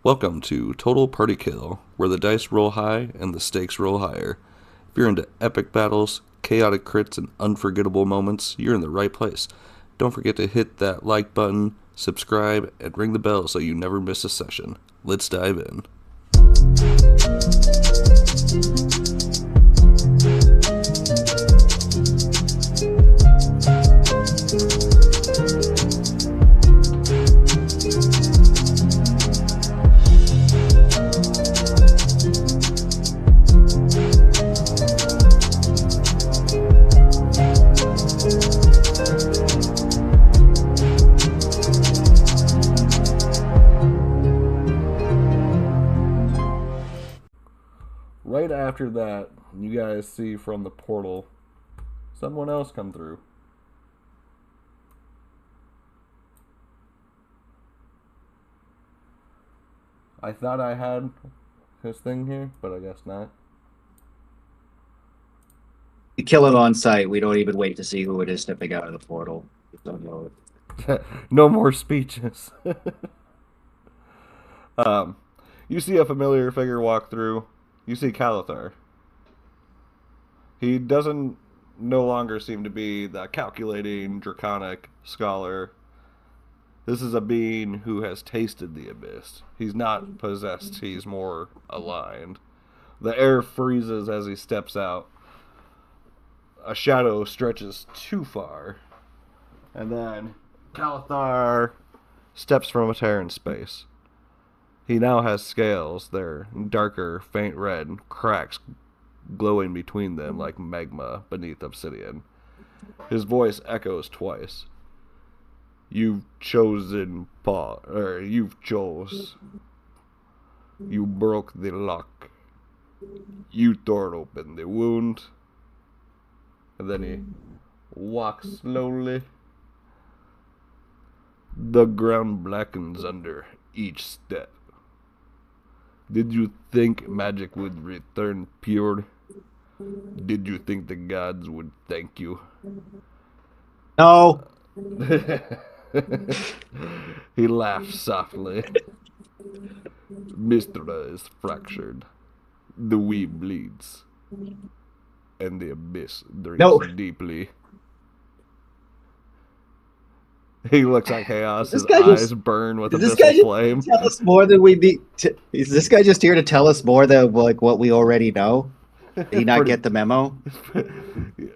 Welcome to Total Party Kill, where the dice roll high and the stakes roll higher. If you're into epic battles, chaotic crits, and unforgettable moments, you're in the right place. Don't forget to hit that like button, subscribe, and ring the bell so you never miss a session. Let's dive in. Right after that, you guys see from the portal someone else come through. I thought I had his thing here, but I guess not. We kill it on sight. We don't even wait to see who it is stepping out of the portal. We don't know it. No more speeches. um, you see a familiar figure walk through. You see Calathar. He doesn't no longer seem to be the calculating, draconic scholar. This is a being who has tasted the abyss. He's not possessed, he's more aligned. The air freezes as he steps out. A shadow stretches too far. And then Calathar steps from a tear in space. He now has scales. They're darker, faint red, cracks glowing between them like magma beneath obsidian. His voice echoes twice. You've chosen Paul, or you've chose. You broke the lock. You tore open the wound. And then he walks slowly. The ground blackens under each step. Did you think magic would return pure? Did you think the gods would thank you? No. He laughs softly. Mistra is fractured. The weed bleeds. And the abyss drinks No. deeply. He looks at chaos. His This guy eyes just burn with is this guy abyssal just flame. tell us more than we need to, is this guy just here to tell us more than like what we already know? Did he not Pretty- get the memo?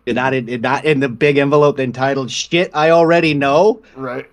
Not in the big envelope entitled "Shit I Already Know"? Right.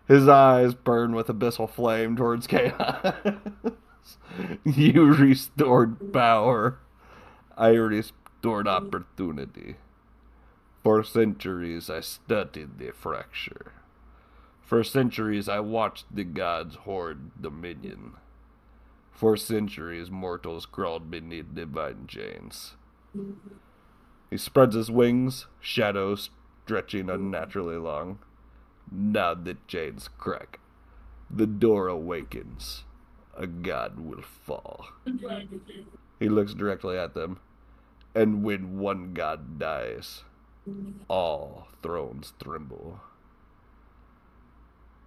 His eyes burn with abyssal flame towards chaos. You restored power. I restored opportunity. For centuries I studied the fracture. For centuries I watched the gods hoard dominion. For centuries mortals crawled beneath divine chains. He spreads his wings, shadows stretching unnaturally long. Now the chains crack. The door awakens. A god will fall. He looks directly at them. And when one god dies, all thrones tremble.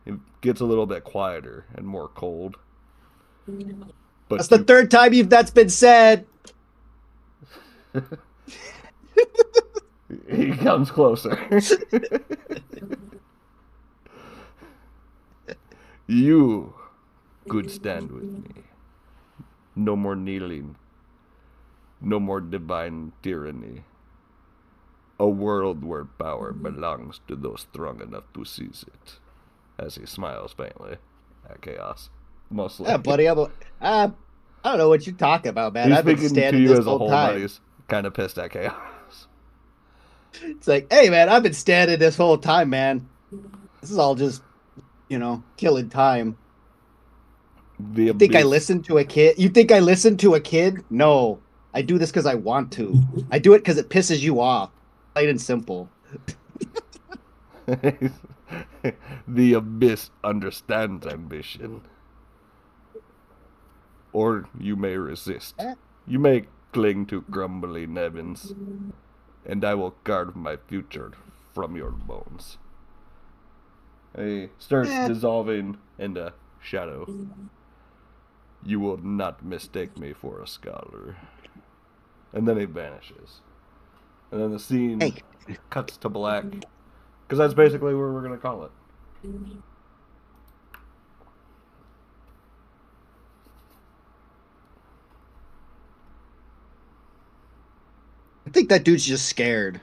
It gets a little bit quieter and more cold. But That's the third time that's been said. He comes closer. You could stand with me. No more kneeling. No more divine tyranny. A world where power belongs to those strong enough to seize it. As he smiles faintly at chaos. Mostly. Yeah, buddy, I don't know what you're talking about, man. He's I've been speaking to standing you this as a whole whole, but time. he's kind of pissed at chaos. It's like, hey, man, I've been standing this whole time, man. This is all just, killing time. The You think I abyss. listen to a kid? You think I listen to a kid? No. I do this because I want to. I do it because it pisses you off. Plain and simple. The abyss understands ambition. Or you may resist. You may cling to crumbling heavens, and I will carve my future from your bones. And he starts dissolving into shadow. You will not mistake me for a scholar. And then he vanishes. And then the scene Hey, cuts to black. Because that's basically what we're going to call it. I think that dude's just scared.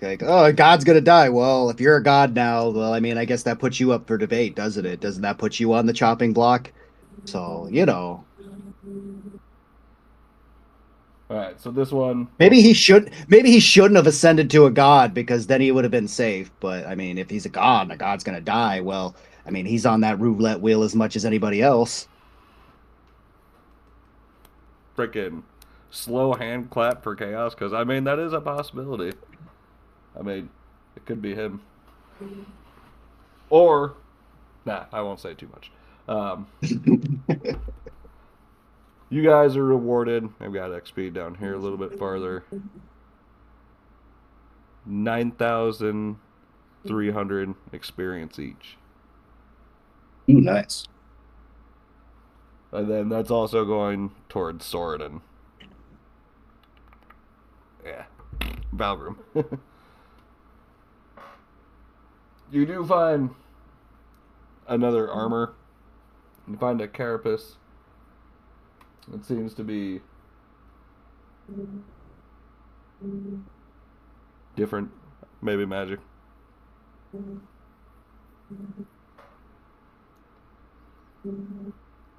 Like, oh, God's gonna die. Well, if you're a god now, well, I mean, I guess that puts you up for debate, doesn't it? Doesn't that put you on the chopping block? So, Alright, so this one. maybe he shouldn't have ascended to a god because then he would have been safe. But I mean, if he's a god and a god's gonna die, well, I mean, he's on that roulette wheel as much as anybody else. Freaking slow hand clap for chaos. Because, I mean, that is a possibility. I mean, it could be him. Or. Nah, I won't say too much. You guys are rewarded. I've got XP down here a little bit farther. 9,300 experience each. Ooh, nice. And then that's also going towards sword and yeah, Valgrim. You do find another armor. You find a carapace. It seems to be different, maybe magic.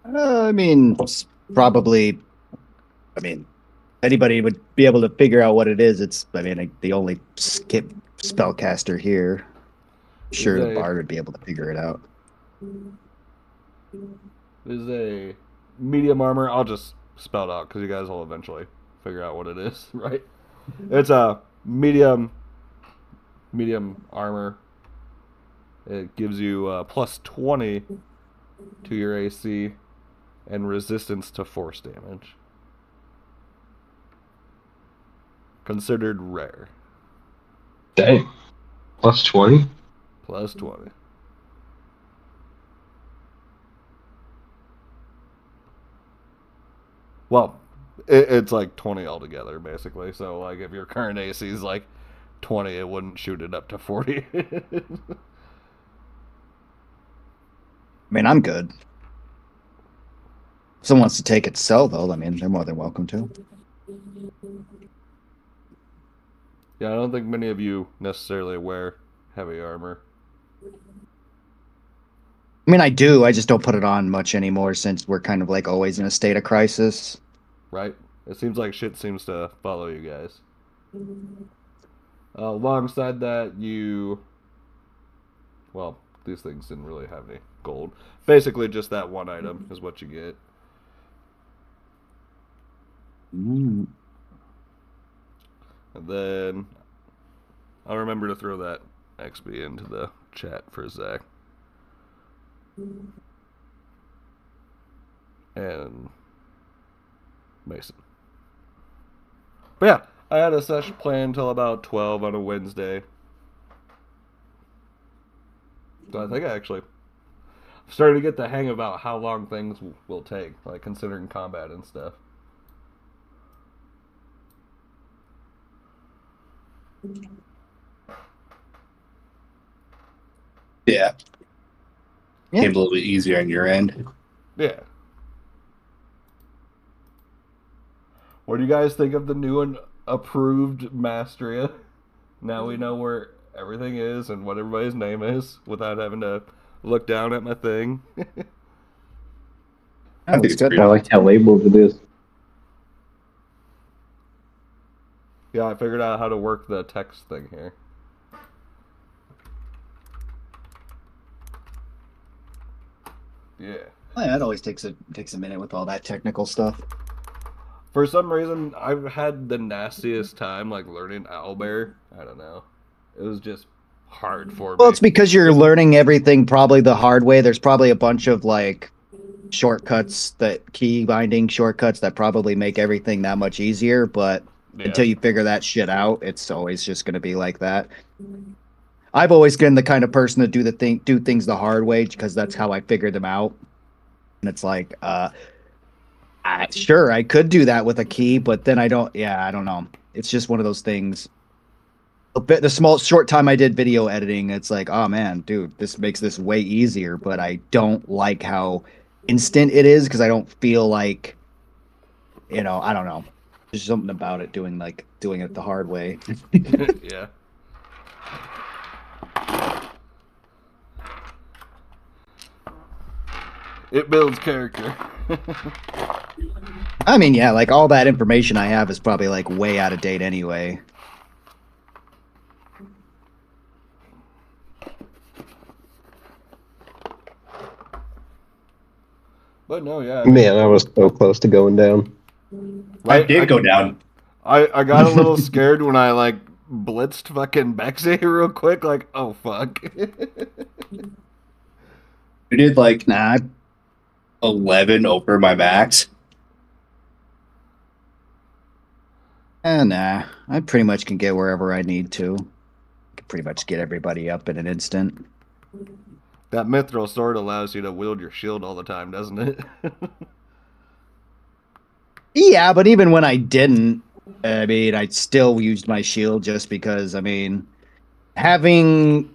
I mean, it's probably. I mean, anybody would be able to figure out what it is. It's. I mean, the only skip spellcaster here. Sure, the bard would be able to figure it out. This is a medium armor. I'll just spell it out because you guys will eventually figure out what it is, right? It's a medium armor. It gives you plus 20 to your AC and resistance to force damage. Considered rare. Dang. Plus 20? Plus 20. Well, it's like 20 altogether, basically. So, like, if your current AC is like 20, it wouldn't shoot it up to 40. I mean, I'm good. If someone wants to take it to sell, though, I mean, they're more than welcome to. Yeah, I don't think many of you necessarily wear heavy armor. I mean, I do. I just don't put it on much anymore since we're kind of like always in a state of crisis. Right? It seems like shit seems to follow you guys. Alongside that, well, these things didn't really have any gold. Basically, just that one item is what you get. Mm. And then I'll remember to throw that XP into the chat for Zach. And Mason. But yeah, I had a session planned until about 12 on a Wednesday. So I think I actually started to get the hang about how long things will take, like considering combat and stuff. Yeah. Yeah. Came a little bit easier on your end. Yeah. What do you guys think of the new and approved Masteria? Now we know where everything is and what everybody's name is without having to look down at my thing. I think it's good. pretty. I like how labeled it is. Yeah, I figured out how to work the text thing here. Yeah. Oh, yeah, it always takes a minute with all that technical stuff. For some reason, I've had the nastiest time, like, learning Owlbear. I don't know. It was just hard for me. Well, it's because you're learning everything probably the hard way. There's probably a bunch of, like, shortcuts, that key binding shortcuts that probably make everything that much easier, but until you figure that shit out, it's always just going to be like that. I've always been the kind of person to do things the hard way because that's how I figured them out. And it's like, sure, I could do that with a key, but then I don't. Yeah, I don't know. It's just one of those things. The small short time I did video editing, it's like, oh man, dude, this makes this way easier. But I don't like how instant it is because I don't feel like, I don't know. There's something about it doing it the hard way. Yeah. It builds character. I mean, yeah, like all that information I have is probably like way out of date anyway. But no, yeah. Man, I was so close to going down. I did go down. I got a little scared when I like blitzed fucking Bexy real quick. Like, oh fuck. We did like Nah, 11 over my max. nah. I pretty much can get wherever I need to. I can pretty much get everybody up in an instant. That mithril sword allows you to wield your shield all the time, doesn't it? Yeah, but even when I didn't, I mean, I still used my shield just because, I mean, having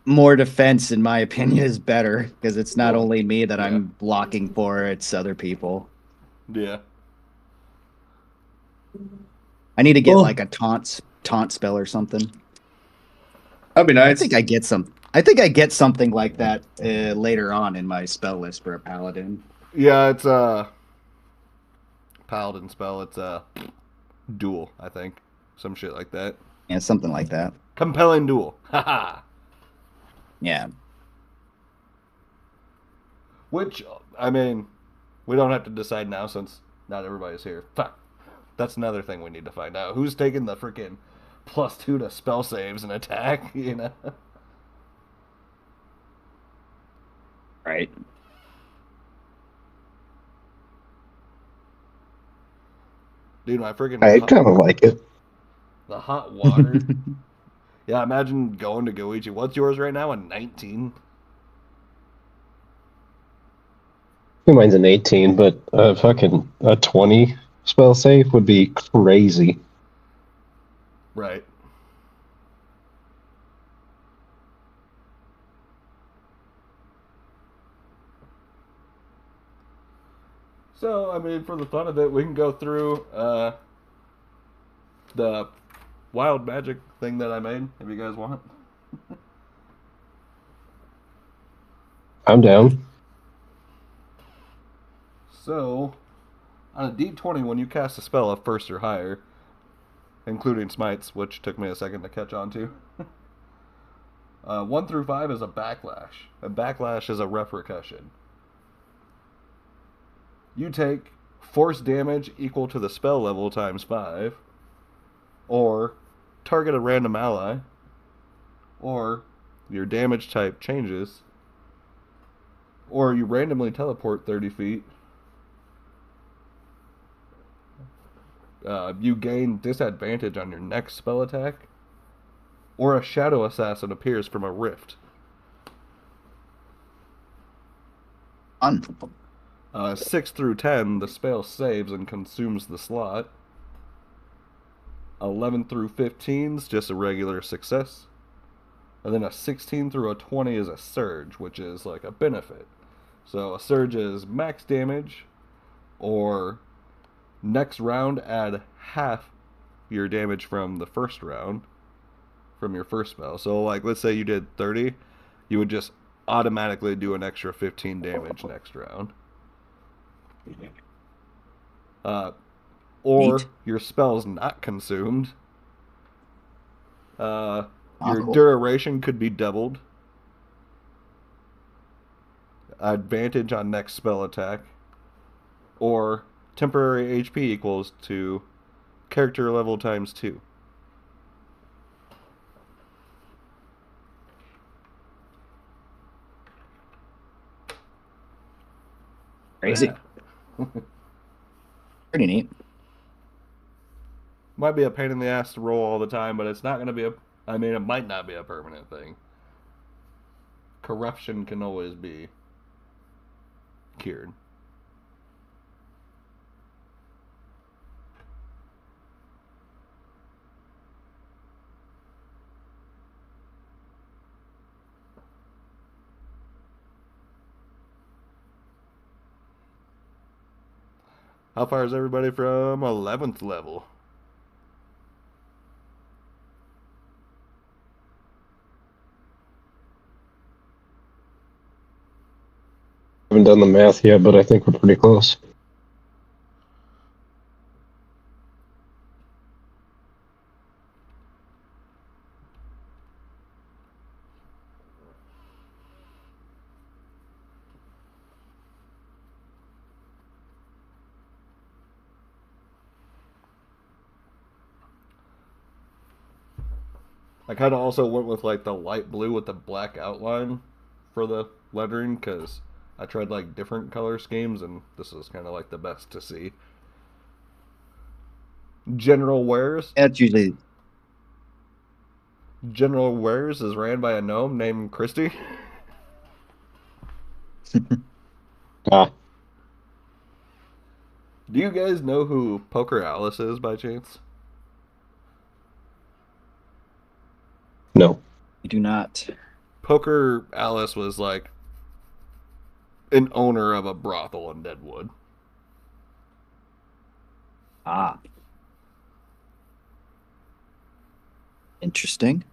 more defense, in my opinion, is better because it's not Well, only me that yeah. I'm blocking for, it's other people. Yeah. I need to get Well- like a taunt spell or something. I mean, I think I get something like that later on in my spell list for a paladin. Yeah, it's a paladin spell. It's a duel, I think. Some shit like that. Yeah, something like that. Compelling duel. Haha. Yeah. Which, I mean, we don't have to decide now since not everybody's here. Fuck. That's another thing we need to find out. Who's taking the freaking +2 to spell saves and attack, you know? Right. Dude, my freaking I kind of like it. the hot water. Yeah, imagine going to Goichi. What's yours right now? A 19? Mine's an 18, but fucking a 20 spell save would be crazy. Right. So, I mean, for the fun of it, we can go through the wild magic thing that I made, if you guys want. I'm down. So, on a d20, when you cast a spell of first or higher, including smites, which took me a second to catch on to, 1 through 5 is a backlash. A backlash is a repercussion. You take force damage equal to the spell level times 5, or target a random ally, or your damage type changes, or you randomly teleport 30 feet. You gain disadvantage on your next spell attack, or a shadow assassin appears from a rift. Fun. 6 through 10, the spell saves and consumes the slot. 11 through 15 is just a regular success. And then a 16 through a 20 is a surge, which is like a benefit. So a surge is max damage, or next round add half your damage from the first round, from your first spell. So like, let's say you did 30, you would just automatically do an extra 15 damage next round. Or Neat. your spell's not consumed. Your cool. duration could be doubled. Advantage on next spell attack. Or temporary HP equals to character level times 2. Crazy. Pretty neat. Might be a pain in the ass to roll all the time, but it's not going to be it might not be a permanent thing. Corruption can always be cured. How far is everybody from 11th level? Haven't done the math yet, but I think we're pretty close. I kind of also went with like the light blue with the black outline for the lettering because I tried like different color schemes and this is kind of like the best to see. General Wares. That's usually General Wares is ran by a gnome named Christy. Ah, Do you guys know who Poker Alice is by chance? no. I do not. Poker Alice was like an owner of a brothel in Deadwood. Ah. Interesting.